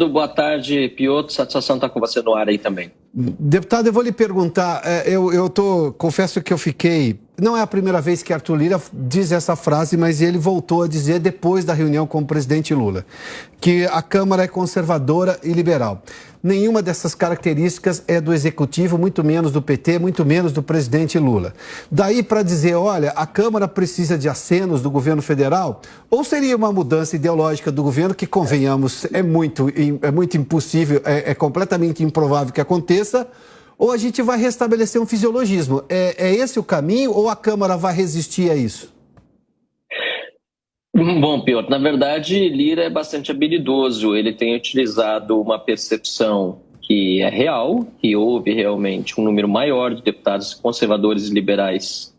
Obrigado, boa tarde, Piotr. Satisfação estar com você no ar aí também. Deputado, eu vou lhe perguntar, confesso que eu fiquei, não é a primeira vez que Arthur Lira diz essa frase, mas ele voltou a dizer depois da reunião com o presidente Lula, que a Câmara é conservadora e liberal. Nenhuma dessas características é do Executivo, muito menos do PT, muito menos do presidente Lula. Daí para dizer, olha, a Câmara precisa de acenos do governo federal, ou seria uma mudança ideológica do governo que, convenhamos, é muito impossível, é completamente improvável que aconteça, ou a gente vai restabelecer um fisiologismo? É esse o caminho ou a Câmara vai resistir a isso? Bom, Piotr, na verdade, Lira é bastante habilidoso. Ele tem utilizado uma percepção que é real, que houve realmente um número maior de deputados conservadores e liberais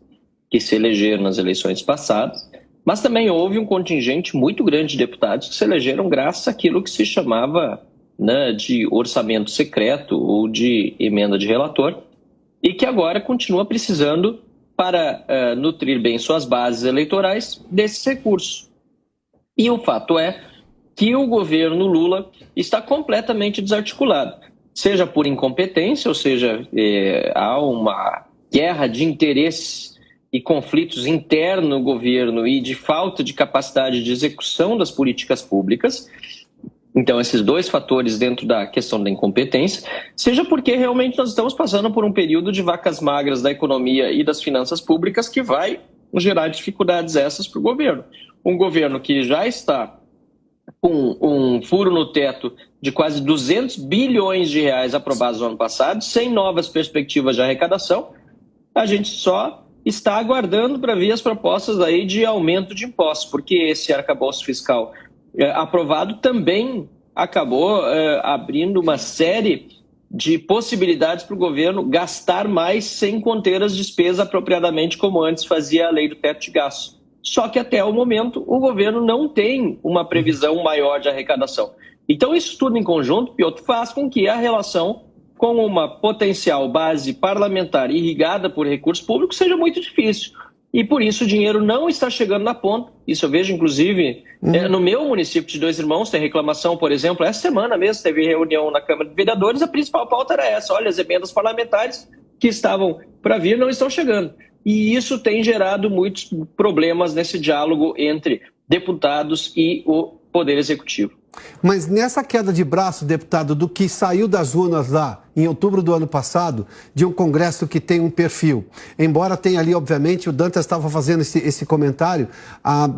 que se elegeram nas eleições passadas, mas também houve um contingente muito grande de deputados que se elegeram graças àquilo que se chamava, né, de orçamento secreto ou de emenda de relator, e que agora continua precisando para nutrir bem suas bases eleitorais desses recursos. E o fato é que o governo Lula está completamente desarticulado, seja por incompetência, ou seja, há uma guerra de interesses e conflitos internos no governo e de falta de capacidade de execução das políticas públicas. Então, esses dois fatores dentro da questão da incompetência, seja porque realmente nós estamos passando por um período de vacas magras da economia e das finanças públicas que vai gerar dificuldades essas para o governo. Um governo que já está com um furo no teto de quase 200 bilhões de reais aprovados no ano passado, sem novas perspectivas de arrecadação, a gente só está aguardando para ver as propostas aí de aumento de impostos, porque esse arcabouço fiscal aprovado também acabou abrindo uma série de possibilidades para o governo gastar mais sem conter as despesas apropriadamente, como antes fazia a lei do teto de gastos. Só que até o momento o governo não tem uma previsão maior de arrecadação. Então isso tudo em conjunto, Piotr, faz com que a relação com uma potencial base parlamentar irrigada por recursos públicos seja muito difícil. E por isso o dinheiro não está chegando na ponta. Isso eu vejo, inclusive, no meu município de Dois Irmãos, tem reclamação, por exemplo, essa semana mesmo teve reunião na Câmara de Vereadores, a principal pauta era essa: olha, as emendas parlamentares que estavam para vir não estão chegando. E isso tem gerado muitos problemas nesse diálogo entre deputados e o Poder Executivo. Mas nessa queda de braço, deputado, do que saiu das urnas lá em outubro do ano passado, de um Congresso que tem um perfil, embora tenha ali, obviamente, o Dantas estava fazendo esse comentário,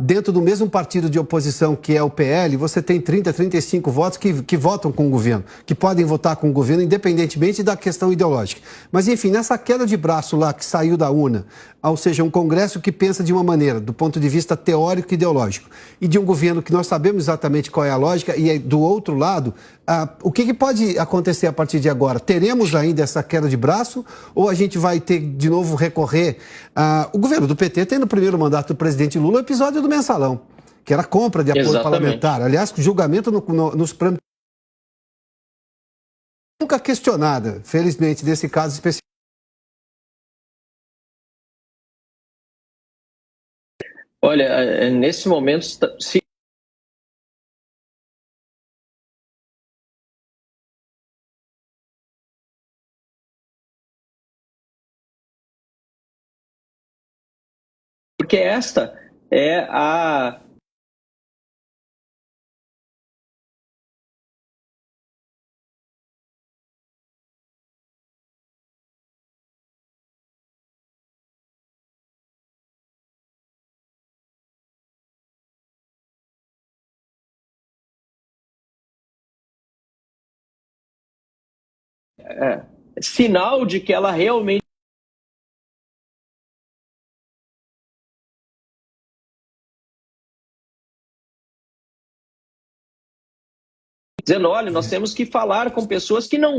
dentro do mesmo partido de oposição que é o PL, você tem 30, 35 votos que votam com o governo, que podem votar com o governo, independentemente da questão ideológica. Mas, enfim, nessa queda de braço lá que saiu da urna, ou seja, um Congresso que pensa de uma maneira, do ponto de vista teórico e ideológico, e de um governo que nós sabemos exatamente qual é a lógica, e do outro lado, o que pode acontecer a partir de agora? Teremos ainda essa queda de braço ou a gente vai ter de novo recorrer? O governo do PT tem no primeiro mandato do presidente Lula o episódio do mensalão, que era compra de apoio parlamentar. Aliás, julgamento no Supremo nunca questionada, felizmente, desse caso específico. Olha, nesse momento, se porque esta é a sinal de que ela realmente dizendo, olha, nós temos que falar com pessoas que não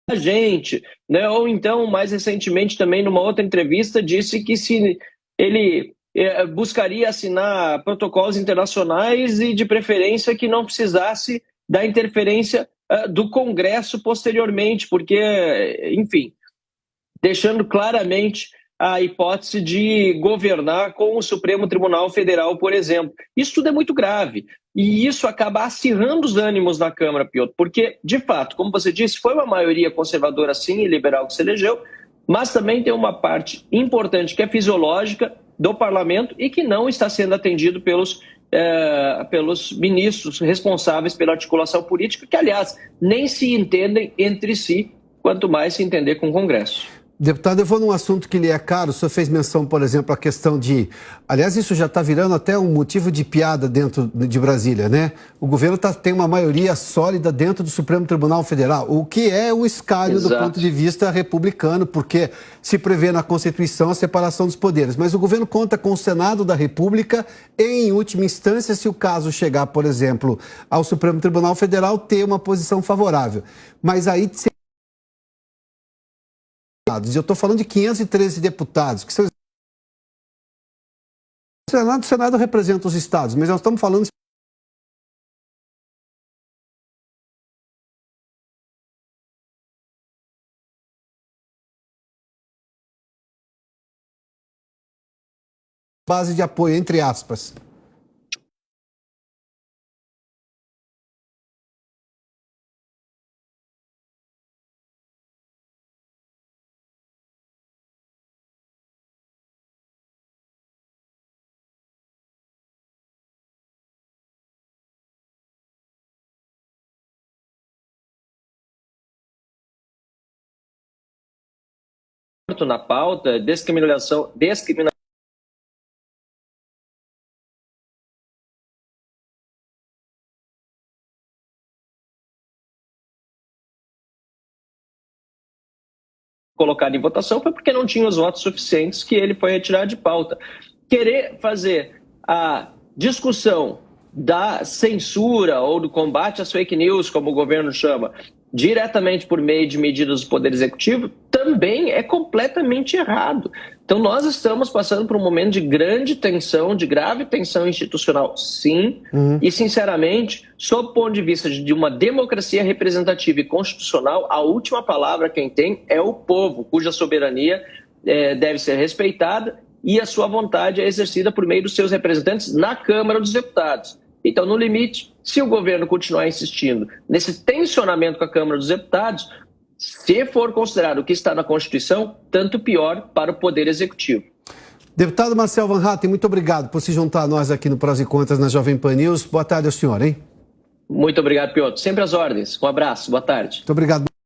a gente, né? Ou então, mais recentemente também, numa outra entrevista, disse que se ele buscaria assinar protocolos internacionais e de preferência que não precisasse da interferência do Congresso posteriormente, porque, enfim, deixando claramente a hipótese de governar com o Supremo Tribunal Federal, por exemplo. Isso tudo é muito grave. E isso acaba acirrando os ânimos na Câmara, Piotr, porque, de fato, como você disse, foi uma maioria conservadora, sim, e liberal que se elegeu, mas também tem uma parte importante que é fisiológica do parlamento e que não está sendo atendido pelos ministros responsáveis pela articulação política, que, aliás, nem se entendem entre si, quanto mais se entender com o Congresso. Deputado, eu vou num assunto que lhe é caro. O senhor fez menção, por exemplo, à questão de... Aliás, isso já está virando até um motivo de piada dentro de Brasília, né? O governo tem uma maioria sólida dentro do Supremo Tribunal Federal, o que é um escárnio do ponto de vista republicano, porque se prevê na Constituição a separação dos poderes. Mas o governo conta com o Senado da República e, em última instância, se o caso chegar, por exemplo, ao Supremo Tribunal Federal, ter uma posição favorável. Mas aí... Eu estou falando de 513 deputados, que são... O Senado representa os estados, mas nós estamos falando... base de apoio, entre aspas. Na pauta, discriminação colocado em votação foi porque não tinha os votos suficientes que ele foi retirar de pauta. Querer fazer a discussão da censura ou do combate às fake news, como o governo chama, diretamente por meio de medidas do Poder Executivo, também é completamente errado. Então nós estamos passando por um momento de grande tensão, de grave tensão institucional, sim, e sinceramente, sob o ponto de vista de uma democracia representativa e constitucional, a última palavra quem tem é o povo, cuja soberania deve ser respeitada e a sua vontade é exercida por meio dos seus representantes na Câmara dos Deputados. Então, no limite, se o governo continuar insistindo nesse tensionamento com a Câmara dos Deputados, se for considerado o que está na Constituição, tanto pior para o Poder Executivo. Deputado Marcel Van Hatten, muito obrigado por se juntar a nós aqui no Prós e Contras na Jovem Pan News. Boa tarde ao senhor, hein? Muito obrigado, Piotr. Sempre às ordens. Um abraço. Boa tarde. Muito obrigado.